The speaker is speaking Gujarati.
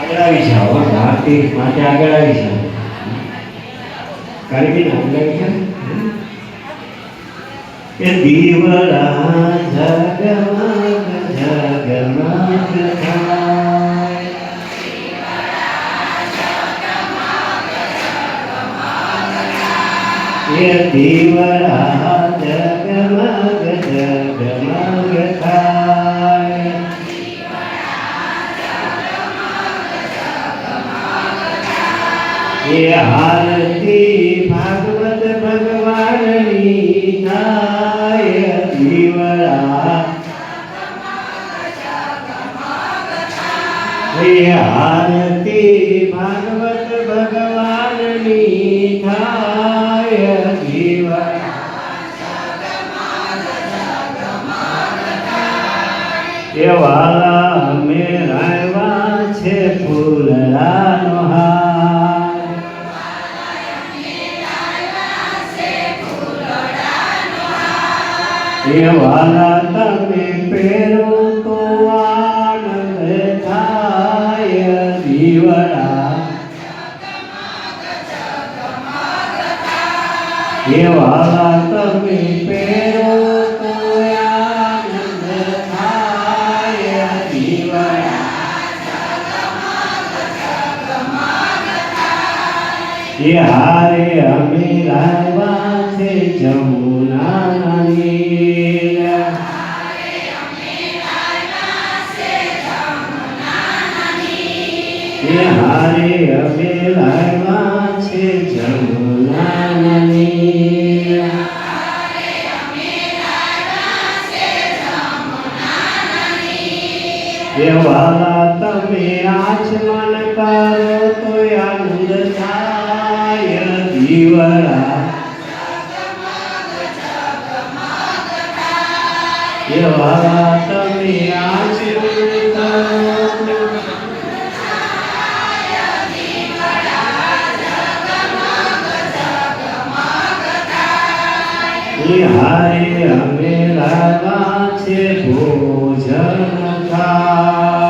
આગળ આવી જાઓ ભારતી માટે આગળ આવી જાઓ કારગીન આગળ આવી જાઓ કે દીવડા જગમગ જગમગ થાય એ દીવડા જગમગ જગમગ થાય એ આરતી ભાગવત ભગવાનની થાય દીવડા એ આરતી ભાગવત ભગવાનની થાય દીવડા એ વાલા મેરાવા છે ફૂલડાનો હાર એ વાલા તમે પહેરો તો આનંદ થાય દીવડા એ વાલા તમે પહેરો તો આનંદ થાય દીવડા એ હારે અમે લાવ્યા છે જમુના નીર એ હારે અમે લાવ્યા છે જમુના નીર એ વાલા તમે આચમન કરો તો આનંદ થાય દીવડા એ વાલા તમે આચમન કરો એ હારે અમે લાવ્યા છે ભોજન થાય